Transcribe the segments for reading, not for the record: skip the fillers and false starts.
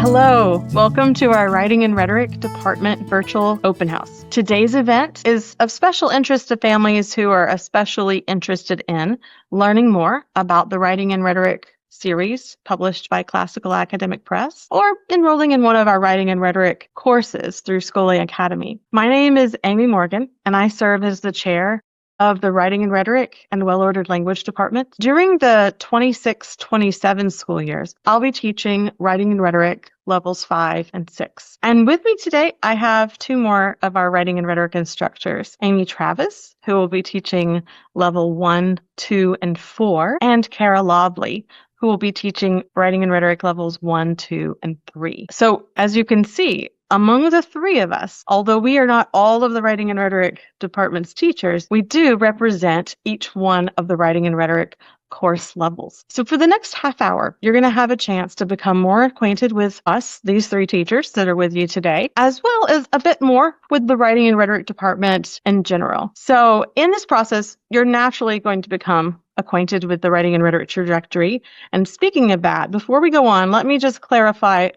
Hello, welcome to our Writing and Rhetoric Department Virtual Open House. Today's event is of special interest to families who are especially interested in learning more about the Writing and Rhetoric series published by Classical Academic Press, or enrolling in one of our Writing and Rhetoric courses through Scholé Academy. My name is Amy Morgan, and I serve as the chair of the Writing and Rhetoric and Well-Ordered Language Department. During the 26-27 school years, I'll be teaching Writing and Rhetoric levels 5 and 6. And with me today, I have two more of our Writing and Rhetoric instructors, Amy Travis, who will be teaching level 1, 2, and 4, and Kara Lobley, who will be teaching Writing and Rhetoric levels 1, 2, and 3. So as you can see, among the three of us, although we are not all of the Writing and Rhetoric department's teachers, we do represent each one of the Writing and Rhetoric course levels. So for the next half hour, you're going to have a chance to become more acquainted with us, these three teachers that are with you today, as well as a bit more with the Writing and Rhetoric department in general. So in this process, you're naturally going to become acquainted with the Writing and Rhetoric trajectory. And speaking of that, before we go on, let me just clarify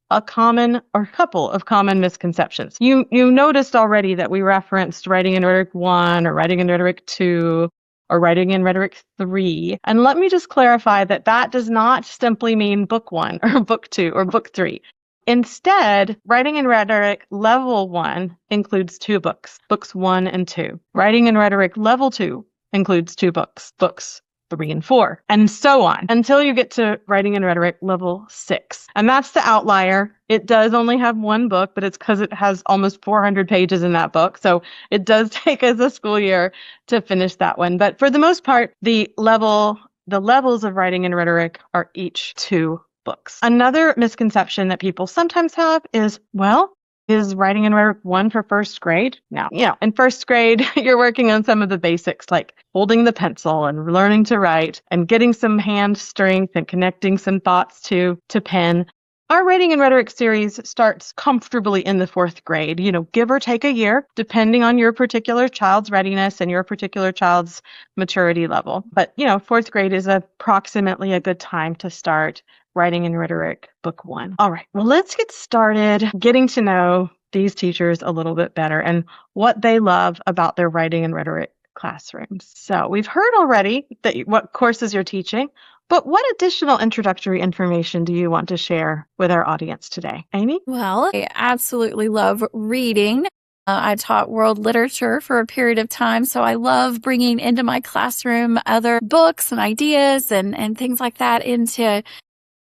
a couple of common misconceptions. You noticed already that we referenced Writing and Rhetoric 1 or Writing and Rhetoric 2 or Writing and Rhetoric 3. And let me just clarify that that does not simply mean book 1 or book 2 or book 3. Instead, Writing and Rhetoric level 1 includes 2 books, books 1 and 2. Writing and Rhetoric level 2 includes 2 books, books 3 and 4, and so on, until you get to Writing and Rhetoric level 6. And that's the outlier. It does only have 1 book, but it's because it has almost 400 pages in that book. So it does take us a school year to finish that one. But for the most part, the levels of Writing and Rhetoric are each 2 books. Another misconception that people sometimes have is, well, is Writing and Rhetoric 1 for first grade? Now, in first grade, you're working on some of the basics like holding the pencil and learning to write and getting some hand strength and connecting some thoughts to pen. Our Writing and Rhetoric series starts comfortably in the 4th grade, give or take a year, depending on your particular child's readiness and your particular child's maturity level. But, 4th grade is approximately a good time to start Writing and Rhetoric book 1. All right, well, let's get started getting to know these teachers a little bit better and what they love about their Writing and Rhetoric classrooms. So we've heard already what courses you're teaching, but what additional introductory information do you want to share with our audience today? Amy? Well, I absolutely love reading. I taught world literature for a period of time, so I love bringing into my classroom other books and ideas and things like that into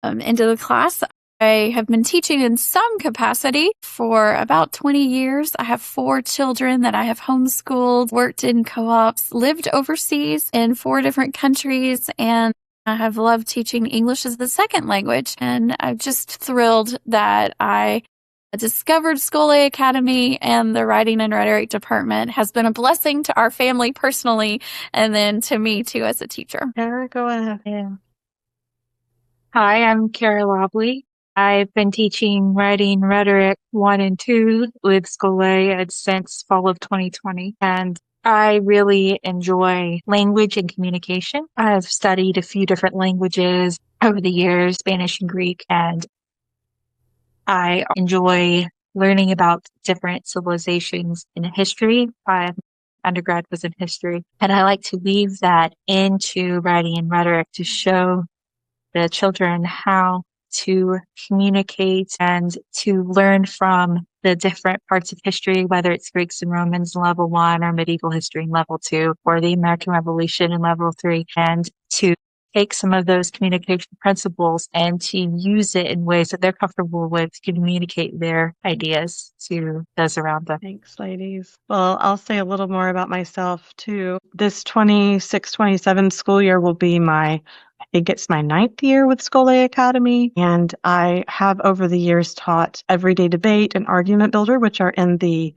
the class. I have been teaching in some capacity for about 20 years. I have 4 children that I have homeschooled, worked in co-ops, lived overseas in 4 different countries, and I have loved teaching English as the second language. And I'm just thrilled that I discovered Scholé Academy, and the Writing and Rhetoric department has been a blessing to our family personally, and then to me too as a teacher. Kara, go ahead. Yeah. Hi, I'm Kara Lobley. I've been teaching Writing Rhetoric 1 and 2 with Scholé since fall of 2020, and I really enjoy language and communication. I've studied a few different languages over the years, Spanish and Greek, and I enjoy learning about different civilizations in history. My undergrad was in history, and I like to weave that into Writing and Rhetoric to show the children how to communicate and to learn from the different parts of history, whether it's Greeks and Romans in level 1 or medieval history in level 2 or the American Revolution in level 3, and to take some of those communication principles and to use it in ways that they're comfortable with to communicate their ideas to those around them. Thanks, ladies. Well, I'll say a little more about myself too. This 26-27 school year will be I think it's my 9th year with Scholé Academy, and I have over the years taught Everyday Debate and Argument Builder, which are in the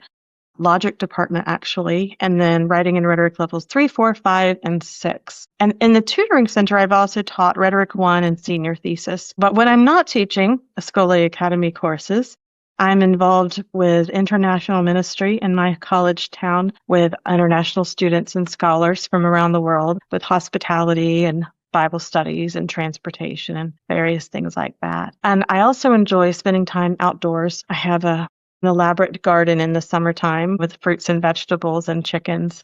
Logic department actually, and then Writing and Rhetoric levels 3, 4, 5, and 6. And in the tutoring center, I've also taught Rhetoric 1 and Senior Thesis. But when I'm not teaching Scholé Academy courses, I'm involved with international ministry in my college town with international students and scholars from around the world with hospitality and Bible studies and transportation and various things like that. And I also enjoy spending time outdoors. I have an elaborate garden in the summertime with fruits and vegetables and chickens.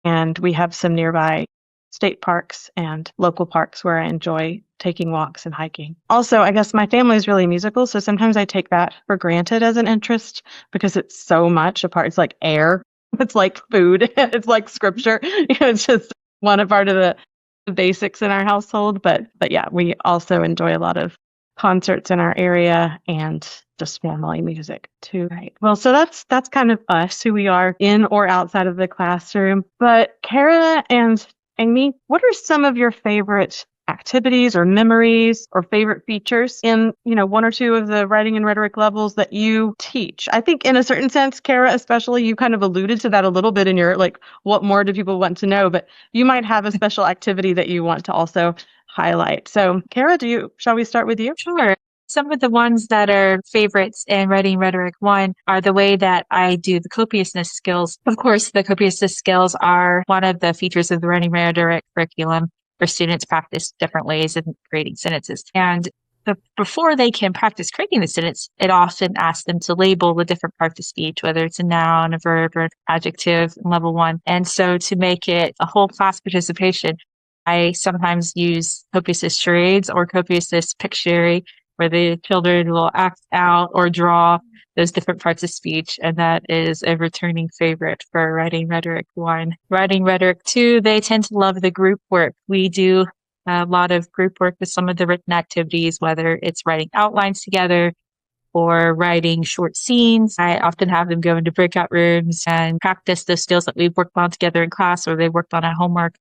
And we have some nearby state parks and local parks where I enjoy taking walks and hiking. Also, I guess my family is really musical, so sometimes I take that for granted as an interest because it's so much a part. It's like air, it's like food, it's like scripture. It's just one part of the basics in our household. But yeah, we also enjoy a lot of concerts in our area and just family music too. Right. Well, so that's kind of us, who we are in or outside of the classroom. But Kara and Amy, what are some of your favorite activities or memories or favorite features in, one or two of the writing and rhetoric levels that you teach? I think in a certain sense, Kara, especially, you kind of alluded to that a little bit in your, what more do people want to know? But you might have a special activity that you want to also highlight. So Kara, shall we start with you? Sure. Some of the ones that are favorites in Writing Rhetoric 1 are the way that I do the copiousness skills. Of course, the copiousness skills are one of the features of the Writing Rhetoric curriculum where students practice different ways of creating sentences. And before they can practice creating the sentence, it often asks them to label the different parts of speech, whether it's a noun, a verb, or an adjective in level 1. And so to make it a whole class participation, I sometimes use copiousness charades or copiousness Pictionary, where the children will act out or draw those different parts of speech. And that is a returning favorite for Writing Rhetoric 1. Writing Rhetoric 2, they tend to love the group work. We do a lot of group work with some of the written activities, whether it's writing outlines together or writing short scenes. I often have them go into breakout rooms and practice those skills that we've worked on together in class or they worked on at homework.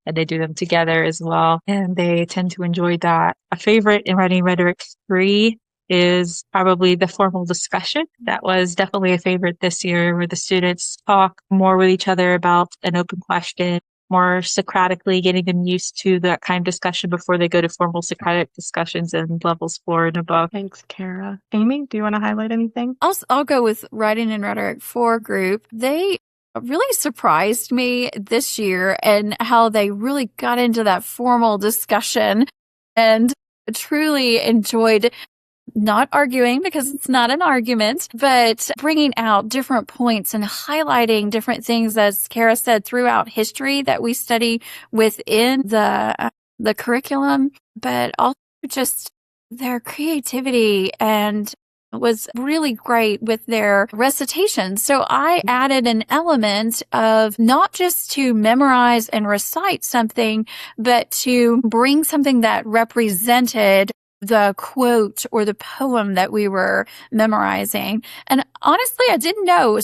And they do them together as well. And they tend to enjoy that. A favorite in Writing Rhetoric 3 is probably the formal discussion. That was definitely a favorite this year, where the students talk more with each other about an open question, more Socratically, getting them used to that kind of discussion before they go to formal Socratic discussions in levels 4 and above. Thanks, Kara. Amy, do you want to highlight anything? I'll go with Writing and Rhetoric 4 group. They really surprised me this year and how they really got into that formal discussion and truly enjoyed not arguing, because it's not an argument, but bringing out different points and highlighting different things, as Kara said, throughout history that we study within the curriculum, but also just their creativity and was really great with their recitation. So I added an element of not just to memorize and recite something, but to bring something that represented the quote or the poem that we were memorizing. And honestly, I didn't know,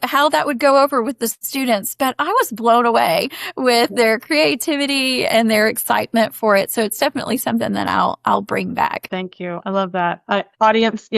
how that would go over with the students, but I was blown away with their creativity and their excitement for it. So it's definitely something that I'll bring back. Thank you. I love that. Audience,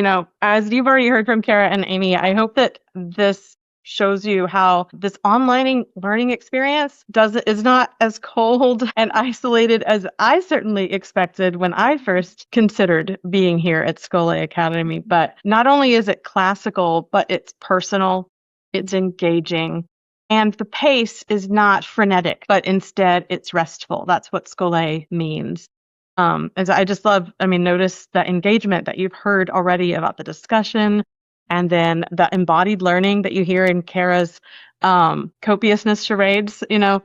as you've already heard from Kara and Amy, I hope that this shows you how this online learning experience is not as cold and isolated as I certainly expected when I first considered being here at Scholé Academy. But not only is it classical, but it's personal, it's engaging, and the pace is not frenetic, but instead it's restful. That's what Scholé means. As I just love, notice the engagement that you've heard already about the discussion, and then the embodied learning that you hear in Kara's copiousness charades,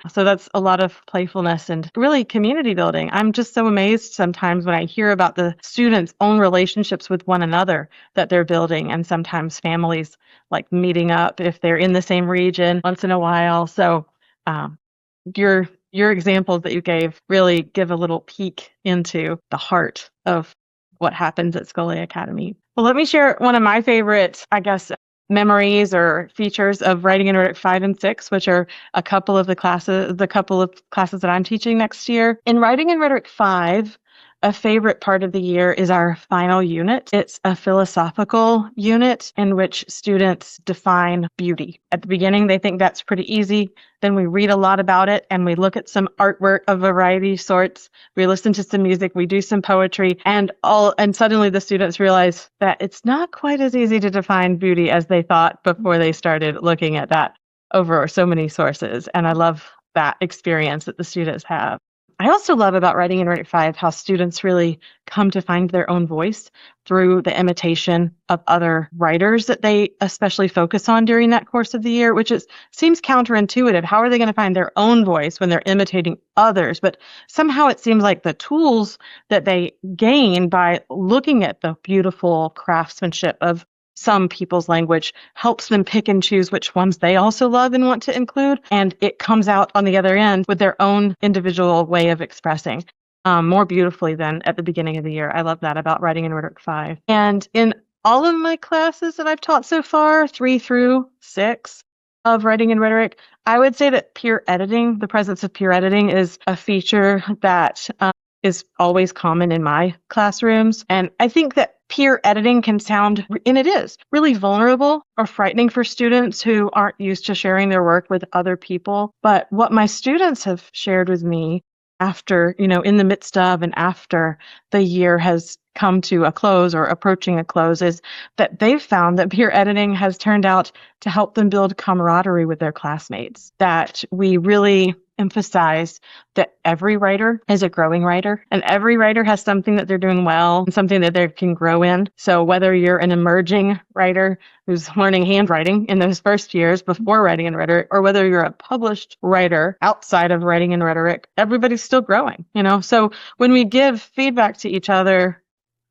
so that's a lot of playfulness and really community building. I'm just so amazed sometimes when I hear about the students' own relationships with one another that they're building, and sometimes families like meeting up if they're in the same region once in a while. So your examples that you gave really give a little peek into the heart of what happens at Scholé Academy. Well, let me share one of my favorite, memories or features of Writing and Rhetoric 5 and 6, which are a couple of classes that I'm teaching next year. In Writing and Rhetoric 5, a favorite part of the year is our final unit. It's a philosophical unit in which students define beauty. At the beginning, they think that's pretty easy. Then we read a lot about it and we look at some artwork of a variety of sorts. We listen to some music, we do some poetry, and suddenly the students realize that it's not quite as easy to define beauty as they thought before they started looking at that over so many sources. And I love that experience that the students have. I also love about Writing and Rhetoric 5 how students really come to find their own voice through the imitation of other writers that they especially focus on during that course of the year, which seems counterintuitive. How are they going to find their own voice when they're imitating others? But somehow it seems like the tools that they gain by looking at the beautiful craftsmanship of some people's language helps them pick and choose which ones they also love and want to include. And it comes out on the other end with their own individual way of expressing more beautifully than at the beginning of the year. I love that about Writing and Rhetoric 5. And in all of my classes that I've taught so far, 3 through 6 of Writing and Rhetoric, I would say that peer editing, the presence of peer editing, is a feature that is always common in my classrooms. And I think that peer editing can sound, and it is, really vulnerable or frightening for students who aren't used to sharing their work with other people. But what my students have shared with me after, in the midst of and after the year has come to a close or approaching a close is that they've found that peer editing has turned out to help them build camaraderie with their classmates, that we really emphasize that every writer is a growing writer and every writer has something that they're doing well and something that they can grow in. So whether you're an emerging writer who's learning handwriting in those first years before Writing and Rhetoric, or whether you're a published writer outside of Writing and Rhetoric, everybody's still growing, So when we give feedback to each other,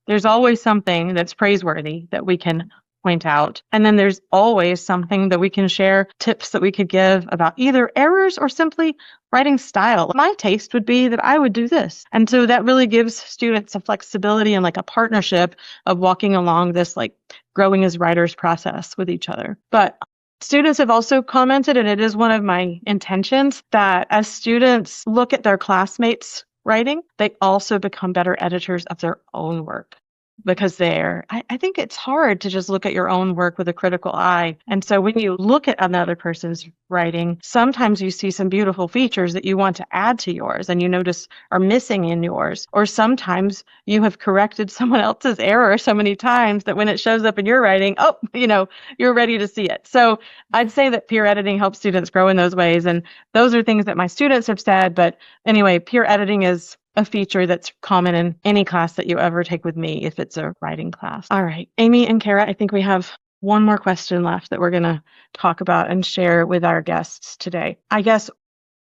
there's always something that's praiseworthy that we can point out. And then there's always something that we can share, tips that we could give about either errors or simply writing style. My taste would be that I would do this. And so that really gives students a flexibility and like a partnership of walking along this like growing as writers process with each other. But students have also commented, and it is one of my intentions, that as students look at their classmates' writing, they also become better editors of their own work. Because I think it's hard to just look at your own work with a critical eye. And so when you look at another person's writing, sometimes you see some beautiful features that you want to add to yours and you notice are missing in yours. Or sometimes you have corrected someone else's error so many times that when it shows up in your writing, you're ready to see it. So I'd say that peer editing helps students grow in those ways. And those are things that my students have said. But anyway, peer editing is a feature that's common in any class that you ever take with me if it's a writing class. All right, Amy and Kara, I think we have one more question left that we're going to talk about and share with our guests today. I guess,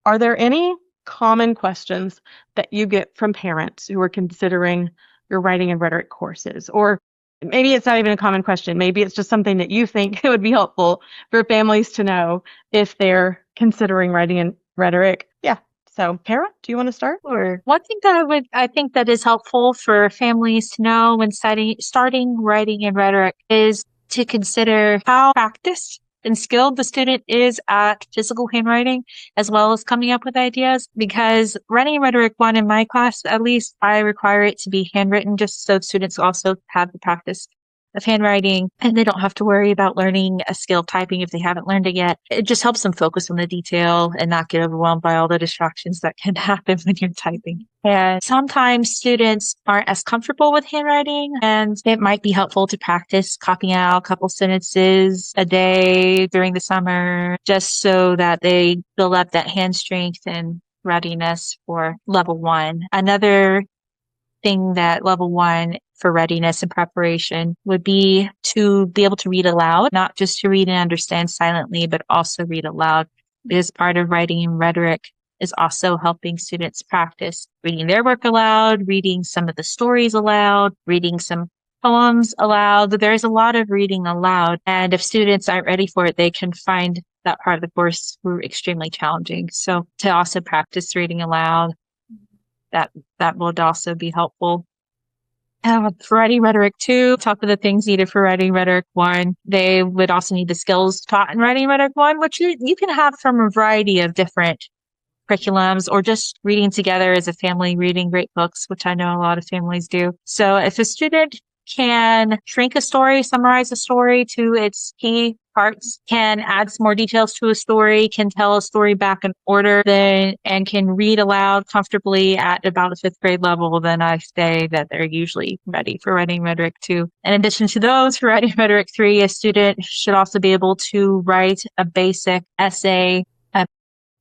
are there any common questions that you get from parents who are considering your Writing and Rhetoric courses? Or maybe it's not even a common question. Maybe it's just something that you think it would be helpful for families to know if they're considering Writing and Rhetoric. Yeah. So, Kara, do you want to start? Sure. One thing that I think that is helpful for families to know when starting Writing and Rhetoric is to consider how practiced and skilled the student is at physical handwriting, as well as coming up with ideas. Because Writing and Rhetoric 1 in my class, at least, I require it to be handwritten just so students also have the practice of handwriting and they don't have to worry about learning a skill of typing if they haven't learned it yet. It just helps them focus on the detail and not get overwhelmed by all the distractions that can happen when you're typing. And sometimes students aren't as comfortable with handwriting, and it might be helpful to practice copying out a couple sentences a day during the summer, just so that they build up that hand strength and readiness for level 1. Another thing that level 1 for readiness and preparation would be to be able to read aloud, not just to read and understand silently, but also read aloud. Because part of Writing and Rhetoric is also helping students practice reading their work aloud, reading some of the stories aloud, reading some poems aloud. There's a lot of reading aloud. And if students aren't ready for it, they can find that part of the course extremely challenging. So to also practice reading aloud, that would also be helpful. For Writing Rhetoric 2, top of the things needed for Writing Rhetoric 1, they would also need the skills taught in Writing Rhetoric 1, which you can have from a variety of different curriculums, or just reading together as a family, reading great books, which I know a lot of families do. So if a student can shrink a story, summarize a story to its key parts, can add some more details to a story, can tell a story back in order, and can read aloud comfortably at about a 5th grade level, then I say that they're usually ready for Writing Rhetoric 2. In addition to those, for Writing Rhetoric 3, a student should also be able to write a basic essay,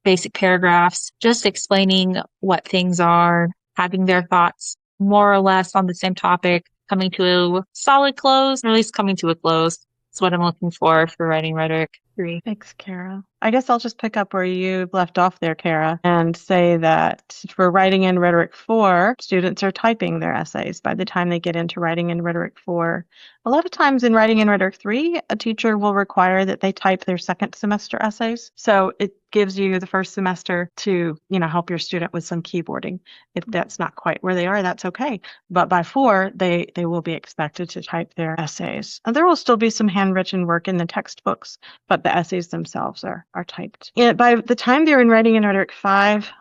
basic paragraphs, just explaining what things are, having their thoughts more or less on the same topic, coming to a solid close, or at least coming to a close. That's what I'm looking for Writing Rhetoric 3. Thanks, Kara. I guess I'll just pick up where you left off there, Kara, and say that for Writing and Rhetoric 4, students are typing their essays by the time they get into Writing and Rhetoric 4. A lot of times in Writing and Rhetoric 3, a teacher will require that they type their second semester essays. So it gives you the first semester to, help your student with some keyboarding. If that's not quite where they are, that's okay. But by 4, they will be expected to type their essays. And there will still be some handwritten work in the textbooks, but the essays themselves are typed. By the time they're in Writing and Rhetoric 5,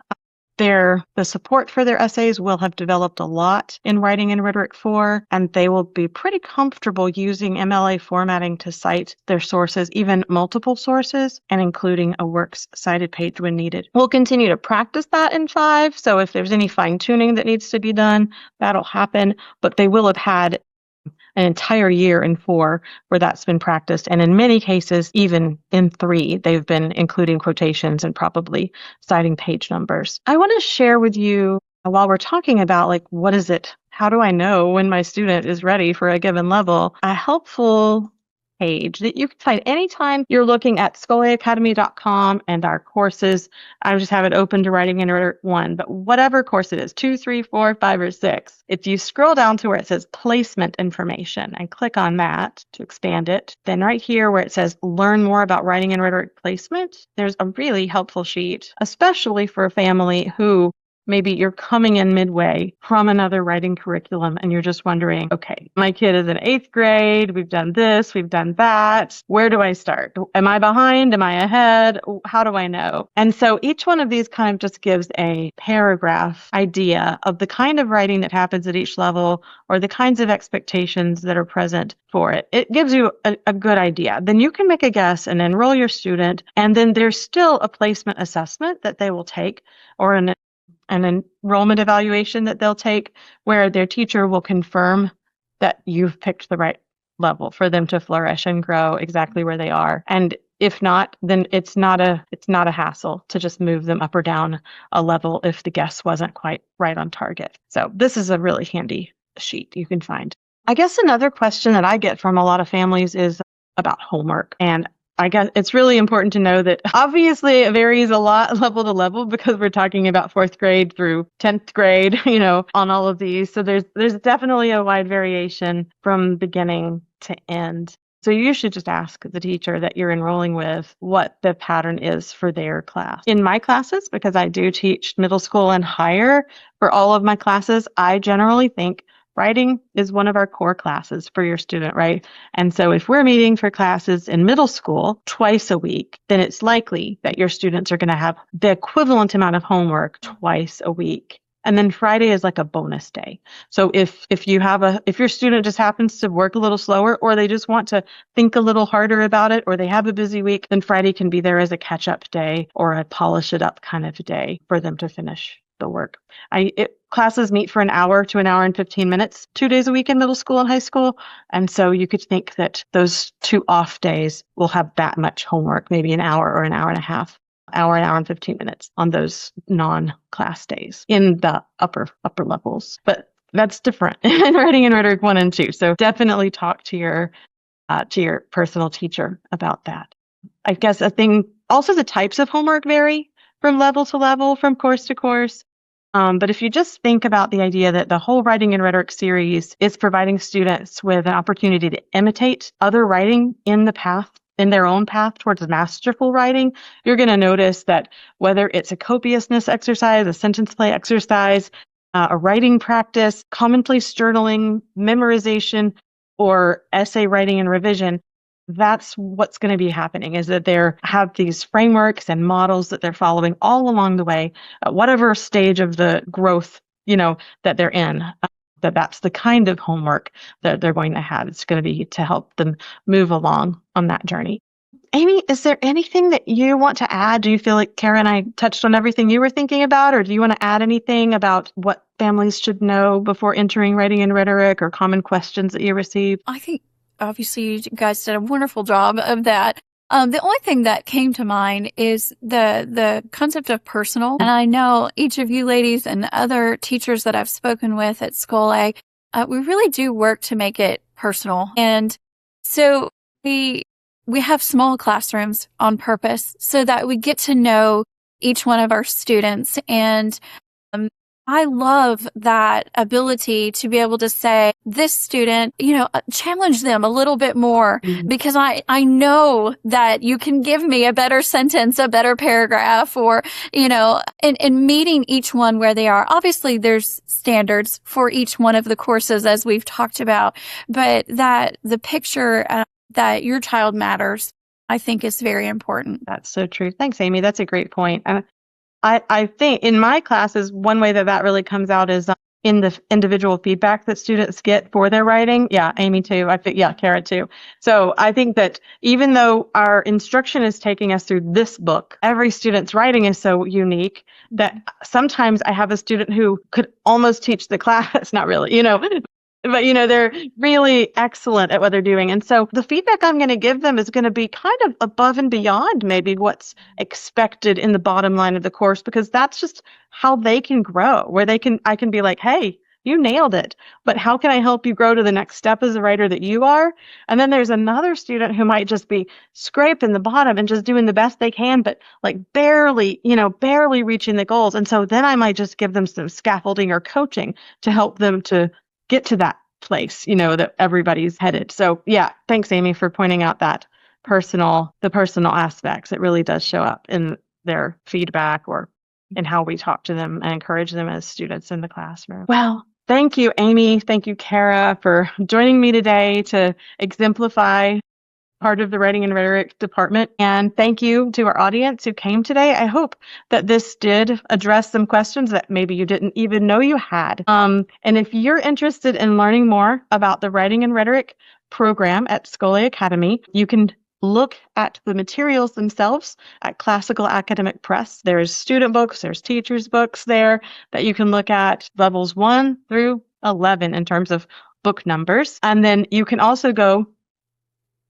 the support for their essays will have developed a lot in Writing and Rhetoric 4, and they will be pretty comfortable using MLA formatting to cite their sources, even multiple sources, and including a works cited page when needed. We'll continue to practice that in 5, so if there's any fine-tuning that needs to be done, that'll happen, but they will have had an entire year in 4 where that's been practiced. And in many cases, even in 3, they've been including quotations and probably citing page numbers. I want to share with you, while we're talking about what is it, how do I know when my student is ready for a given level, a helpful page that you can find anytime you're looking at scholeacademy.com and our courses. I just have it open to Writing and Rhetoric 1, but whatever course it is, 2, 3, 4, 5, or 6, if you scroll down to where it says placement information and click on that to expand it, then right here where it says learn more about Writing and Rhetoric placement, there's a really helpful sheet, especially for a family who maybe you're coming in midway from another writing curriculum and you're just wondering, okay, my kid is in 8th grade. We've done this, we've done that. Where do I start? Am I behind? Am I ahead? How do I know? And so each one of these kind of just gives a paragraph idea of the kind of writing that happens at each level or the kinds of expectations that are present for it. It gives you a good idea. Then you can make a guess and enroll your student. And then there's still a placement assessment that they will take or an enrollment evaluation that they'll take where their teacher will confirm that you've picked the right level for them to flourish and grow exactly where they are. And if not, then it's not a hassle to just move them up or down a level if the guess wasn't quite right on target. So this is a really handy sheet you can find. I guess another question that I get from a lot of families is about homework. And I guess it's really important to know that obviously it varies a lot level to level because we're talking about 4th grade through 10th grade, on all of these. So there's definitely a wide variation from beginning to end. So you should just ask the teacher that you're enrolling with what the pattern is for their class. In my classes, because I do teach middle school and higher, for all of my classes, I generally think writing is one of our core classes for your student, right? And so if we're meeting for classes in middle school twice a week, then it's likely that your students are going to have the equivalent amount of homework twice a week. And then Friday is like a bonus day. So if your student just happens to work a little slower or they just want to think a little harder about it or they have a busy week, then Friday can be there as a catch-up day or a polish it up kind of day for them to finish the work. Classes meet for an hour to an hour and 15 minutes, 2 days a week in middle school and high school. And so you could think that those 2 off days will have that much homework, maybe an hour or an hour and a half, an hour and 15 minutes on those non-class days in the upper levels. But that's different in Writing and Rhetoric 1 and 2. So definitely talk to your personal teacher about that. I guess also the types of homework vary from level to level, from course to course. But if you just think about the idea that the whole Writing and Rhetoric series is providing students with an opportunity to imitate other writing in their own path towards masterful writing, you're going to notice that whether it's a copiousness exercise, a sentence play exercise, a writing practice, commonplace journaling, memorization, or essay writing and revision, that's what's going to be happening, is that they have these frameworks and models that they're following all along the way, at whatever stage of the growth, that they're in, that's the kind of homework that they're going to have. It's going to be to help them move along on that journey. Amy, is there anything that you want to add? Do you feel like Kara and I touched on everything you were thinking about, or do you want to add anything about what families should know before entering Writing and Rhetoric or common questions that you receive? I think obviously you guys did a wonderful job of that. The only thing that came to mind is the concept of personal. And I know each of you ladies and other teachers that I've spoken with at Scholé, we really do work to make it personal. And so we have small classrooms on purpose so that we get to know each one of our students. And I love that ability to be able to say, this student, challenge them a little bit more, because I know that you can give me a better sentence, a better paragraph, or, in meeting each one where they are. Obviously, there's standards for each one of the courses, as we've talked about, but that the picture that your child matters, I think, is very important. That's so true. Thanks, Amy. That's a great point. I think in my classes, one way that really comes out is in the individual feedback that students get for their writing. Yeah, Amy too. Kara too. So I think that even though our instruction is taking us through this book, every student's writing is so unique that sometimes I have a student who could almost teach the class. Not really, but they're really excellent at what they're doing. And so the feedback I'm going to give them is going to be kind of above and beyond maybe what's expected in the bottom line of the course, because that's just how they can grow, where I can be like, hey, you nailed it, but how can I help you grow to the next step as a writer that you are? And then there's another student who might just be scraping the bottom and just doing the best they can, but like barely reaching the goals. And so then I might just give them some scaffolding or coaching to help them to get to that place, that everybody's headed. So yeah, thanks, Amy, for pointing out that the personal aspects. It really does show up in their feedback or in how we talk to them and encourage them as students in the classroom. Well, thank you, Amy. Thank you, Kara, for joining me today to exemplify part of the Writing and Rhetoric department. And thank you to our audience who came today. I hope that this did address some questions that maybe you didn't even know you had. And if you're interested in learning more about the Writing and Rhetoric program at Scholé Academy, you can look at the materials themselves at Classical Academic Press. There's student books, there's teachers' books there that you can look at, levels 1 through 11 in terms of book numbers. And then you can also go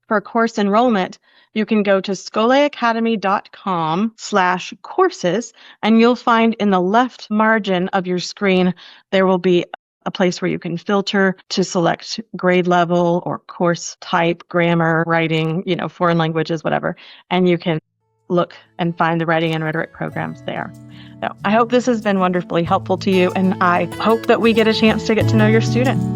for course enrollment, you can go to scholeacademy.com/courses, and you'll find in the left margin of your screen, there will be a place where you can filter to select grade level or course type, grammar, writing, foreign languages, whatever. And you can look and find the Writing and Rhetoric programs there. So I hope this has been wonderfully helpful to you, and I hope that we get a chance to get to know your student.